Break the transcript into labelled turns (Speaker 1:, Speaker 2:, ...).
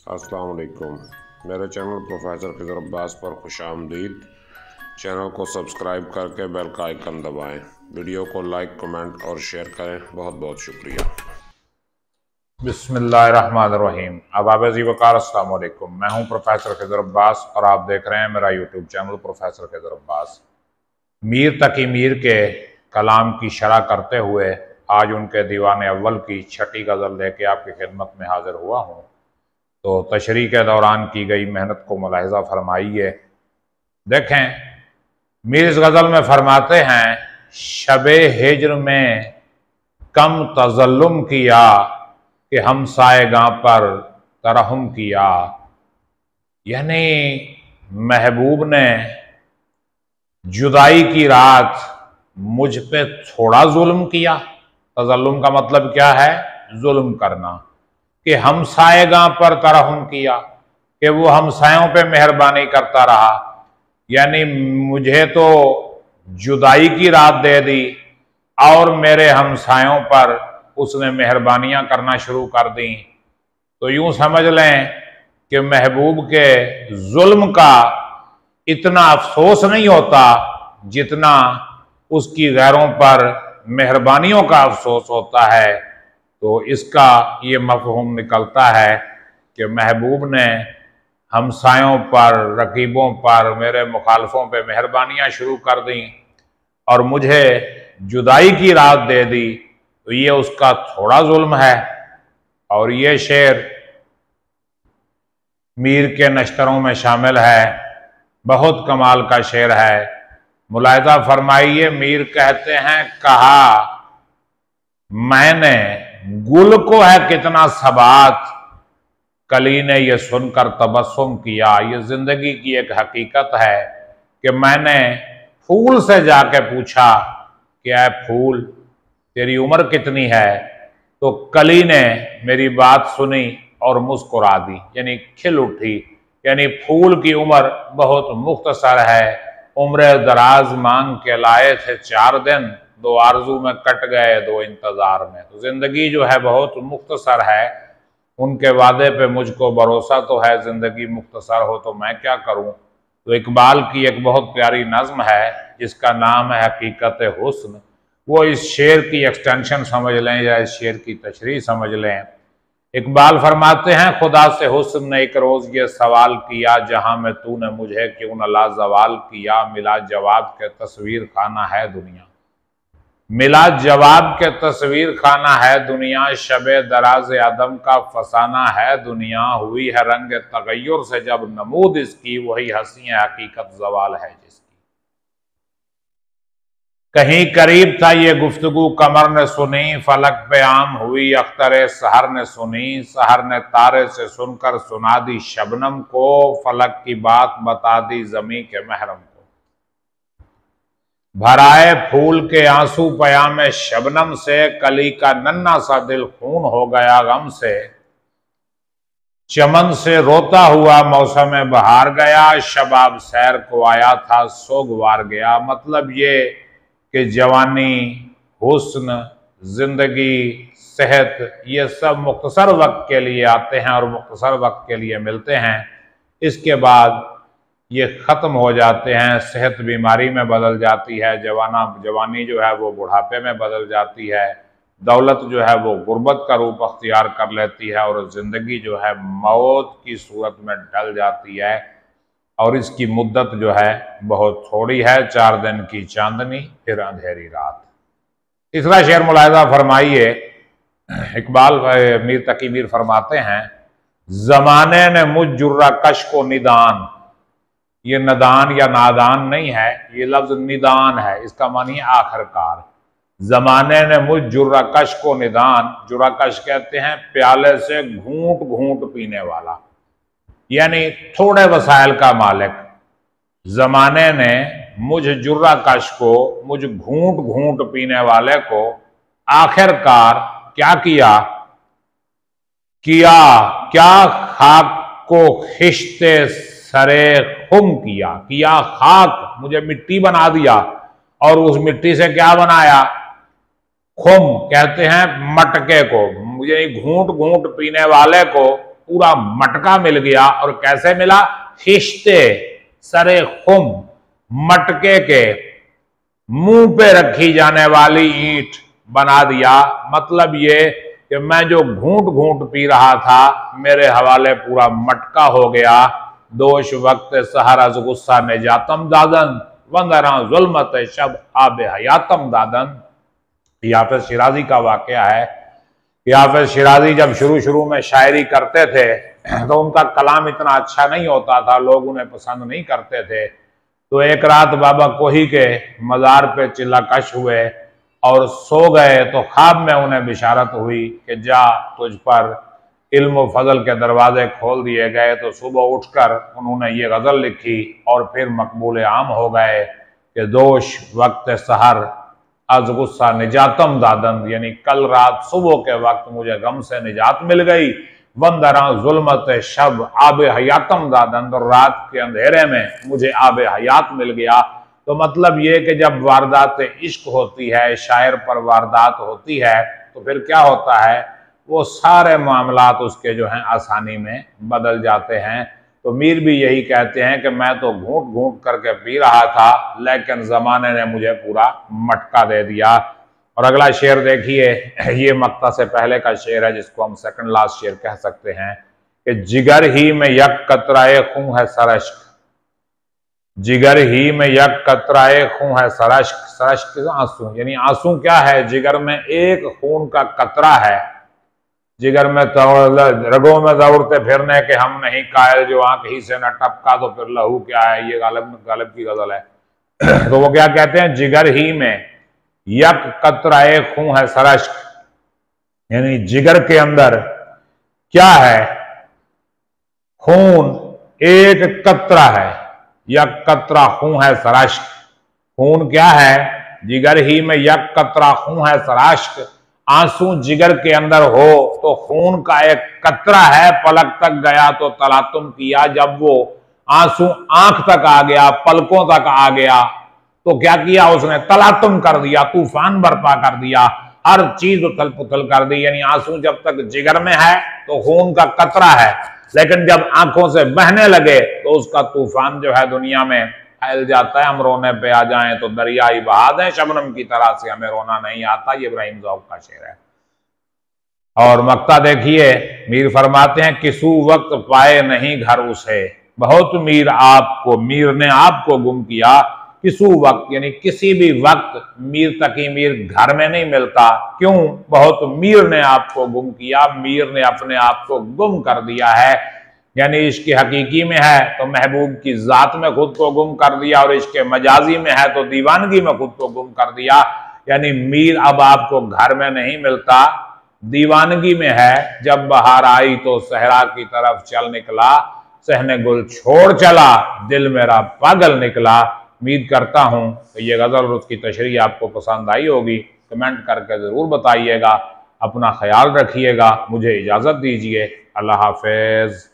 Speaker 1: अस्सलाम वालेकुम। मेरे चैनल प्रोफेसर खिज़र अब्बास पर खुशामदीद। चैनल को सब्सक्राइब करके बेल का आइकन दबाएं। वीडियो को लाइक, कमेंट और शेयर करें। बहुत बहुत शुक्रिया।
Speaker 2: बिस्मिल्लाहिर्रहमानिर्रहीम। अबाबी वकार अस्सलाम वालेकुम। मैं हूं प्रोफेसर खिज़र अब्बास और आप देख रहे हैं मेरा YouTube channel professor Khizar Abbas. Mir Taqi Mir के कलाम की शरह करते हुए आज उनके दीवान अव्वल की छठी गज़ल लेके आपकी खिदमत में हाजिर हुआ हूँ। तो तशरीह के दौरान की गई मेहनत को मुलाहिज़ा फरमाइए। देखें, मीर इस गज़ल में फरमाते हैं, शबे हिज्र में कम तज़ल्लुम किया कि हमसाएगां पर तरहम किया। यानी महबूब ने जुदाई की रात मुझ पे थोड़ा जुल्म किया। तज़ल्लुम का मतलब क्या है? जुल्म करना। कि हमसाएगां पर तरहम किया, कि वो हमसायों पे मेहरबानी करता रहा। यानी मुझे तो जुदाई की रात दे दी और मेरे हमसायों पर उसने मेहरबानियां करना शुरू कर दी। तो यूं समझ लें कि महबूब के जुल्म का इतना अफसोस नहीं होता जितना उसकी गैरों पर मेहरबानियों का अफसोस होता है। तो इसका ये मफ़हूम निकलता है कि महबूब ने हमसायों पर, रकीबों पर, मेरे मुखालफों पे मेहरबानियां शुरू कर दी और मुझे जुदाई की रात दे दी। तो ये उसका थोड़ा जुल्म है। और ये शेर मीर के नश्तरों में शामिल है। बहुत कमाल का शेर है। मुलाहिज़ा फरमाइए। मीर कहते हैं, कहा मैंने गुल को है कितना सबात, कली ने यह सुनकर तबस्सुम किया। ये जिंदगी की एक हकीकत है कि मैंने फूल से जाके पूछा कि ऐ फूल, तेरी उम्र कितनी है? तो कली ने मेरी बात सुनी और मुस्कुरा दी, यानी खिल उठी। यानी फूल की उम्र बहुत मुख्तसर है। उम्र दराज मांग के लाए थे 4 दिन, 2 आरजू में कट गए 2 इंतजार में। तो जिंदगी जो है बहुत मुख्तसर है। उनके वादे पे मुझको भरोसा तो है, जिंदगी मुख्तसर हो तो मैं क्या करूं। तो इकबाल की एक बहुत प्यारी नज्म है जिसका नाम है हकीकत हुस्न। वो इस शेर की एक्सटेंशन समझ लें या इस शेर की तशरीह समझ लें। इकबाल फरमाते हैं, खुदा से हुस्न ने एक रोज ये सवाल किया, जहां में तूने मुझे क्यों न लाजवाल किया। मिला जवाब के तस्वीर खाना है दुनिया, मिला जवाब के तस्वीर खाना है दुनिया। शबे दराज आदम का फसाना है दुनिया। हुई है रंग तगय्युर से जब नमूद इसकी, वही हंसी हकीकत जवाल है जिसकी। कहीं करीब था ये गुफ्तगू कमर ने सुनी, फलक पे आम हुई अख्तरे सहर ने सुनी। सहर ने तारे से सुनकर सुना दी शबनम को, फलक की बात बता दी जमी के महरम को। भराए फूल के आंसू पयाम शबनम से, कली का नन्हा सा दिल खून हो गया गम से। चमन से रोता हुआ मौसम बहार गया, शबाब सैर को आया था सोगवार गया। मतलब ये कि जवानी, हुस्न, जिंदगी, सेहत, ये सब मुख्तसर वक्त के लिए आते हैं और मुख्तसर वक्त के लिए मिलते हैं। इसके बाद ये ख़त्म हो जाते हैं। सेहत बीमारी में बदल जाती है, जवानी जो है वो बुढ़ापे में बदल जाती है, दौलत जो है वो गुर्बत का रूप अख्तियार कर लेती है और ज़िंदगी जो है मौत की सूरत में ढल जाती है। और इसकी मुद्दत जो है बहुत थोड़ी है, 4 दिन की चांदनी फिर अंधेरी रात। तीसरा शेर मुलाहिज़ा फरमाइए। इकबाल मीर तकी मीर फरमाते हैं, जमाने ने मुझ जुर्रा कश को निदान। ये नदान या नादान नहीं है, ये लफ्ज निदान है। इसका मानी आखिरकार। जमाने ने मुझ जुर्राकश को निदान, जुर्राकश कहते हैं प्याले से घूंट घूंट पीने वाला, यानी थोड़े वसाइल का मालिक। जमाने ने मुझ जुर्राकश को, मुझ घूंट घूंट पीने वाले को आखिरकार क्या किया? क्या खाक को खिश्ते सरे खुम किया खाक, मुझे मिट्टी बना दिया। और उस मिट्टी से क्या बनाया? खुम कहते हैं मटके को, मुझे घूंट घूंट पीने वाले को पूरा मटका मिल गया। और कैसे मिला? हिश्ते सरे खुम, मटके के मुंह पे रखी जाने वाली ईंट बना दिया। मतलब ये कि मैं जो घूंट घूंट पी रहा था मेरे हवाले पूरा मटका हो गया। दोष वक्त सहर अज गुस्सा निजातम दादन, वंदरा जुल्मत शब आब हयातम दादन। हाफिज शिराजी का वाकया है कि हाफिज शिराजी जब शुरू शुरू में शायरी करते थे तो उनका कलाम इतना अच्छा नहीं होता था, लोग उन्हें पसंद नहीं करते थे। तो एक रात बाबा कोही के मज़ार पे चिल्लाकश हुए और सो गए। तो ख्वाब में उन्हें बिशारत हुई कि जा तुझ पर इल्म फजल के दरवाजे खोल दिए गए। तो सुबह उठकर उन्होंने ये गज़ल लिखी और फिर मकबूल आम हो गए कि दोष वक्त सहर आज गुस्सा निजातम दादन, यानी कल रात सुबह के वक्त मुझे गम से निजात मिल गई। वंदरा जुल्मत शब आब हयातम दादन, तो रात के अंधेरे में मुझे आब हयात मिल गया। तो मतलब ये कि जब वारदात इश्क होती है, शायर पर वारदात होती है, तो फिर क्या होता है, वो सारे मामलात उसके जो हैं आसानी में बदल जाते हैं। तो मीर भी यही कहते हैं कि मैं तो घूंट घूंट करके पी रहा था लेकिन जमाने ने मुझे पूरा मटका दे दिया। और अगला शेर देखिए, ये मक्ता से पहले का शेर है जिसको हम सेकंड लास्ट शेर कह सकते हैं कि जिगर ही में यक कतराए खूं है सरश्क, जिगर ही में यक कतराए खूं है सरश्क। सरश्क आंसू, यानी आंसू क्या है? जिगर में एक खून का कतरा है। जिगर में रगों में दौड़ते फिरने के हम नहीं कायल, जो आंख ही से न टपका तो फिर लहू क्या है। ये गालिब की गजल है। तो वो क्या कहते हैं? जिगर ही में यक कतराए खूं है सरश्क, यानी जिगर के अंदर क्या है? खून एक कतरा है। यक कतरा खूं है सरश्क, खून क्या है? जिगर ही में यक कतरा खूं है सरश्क, आंसू जिगर के अंदर हो तो खून का एक कतरा है। पलक तक गया तो तलातुम किया, जब वो आंसू आंख तक आ गया, पलकों तक आ गया, तो क्या किया उसने? तलातुम कर दिया, तूफान बर्पा कर दिया, हर चीज उथल पुथल कर दी। यानी आंसू जब तक जिगर में है तो खून का कतरा है, लेकिन जब आंखों से बहने लगे तो उसका तूफान जो है दुनिया में फैल जाता है। हम रोने पे आ जाएं तो दरिया ही बहा दें, शबनम की तरह से हमें रोना नहीं आता। ये इब्राहिम ज़ौक़ का शेर है। और मक्ता देखिए, मीर फरमाते हैं किसू वक्त पाए नहीं घर उसे, बहुत मीर ने आपको गुम किया। किसू वक्त, यानी किसी भी वक्त मीर तकी मीर घर में नहीं मिलता। क्यों? बहुत मीर ने आपको गुम किया, मीर ने अपने आप को गुम कर दिया है। यानी इश्क हकीकी में है तो महबूब की जात में खुद को गुम कर दिया, और इश्क मजाजी में है तो दीवानगी में खुद को गुम कर दिया। यानी मीर अब आपको घर में नहीं मिलता, दीवानगी में है। जब बहार आई तो सहरा की तरफ चल निकला, सहने गुल छोड़ चला, दिल मेरा पागल निकला। उम्मीद करता हूं कि ये गजल और उसकी तशरीह आपको पसंद आई होगी। कमेंट करके जरूर बताइएगा। अपना ख्याल रखिएगा। मुझे इजाजत दीजिए। अल्लाह हाफिज।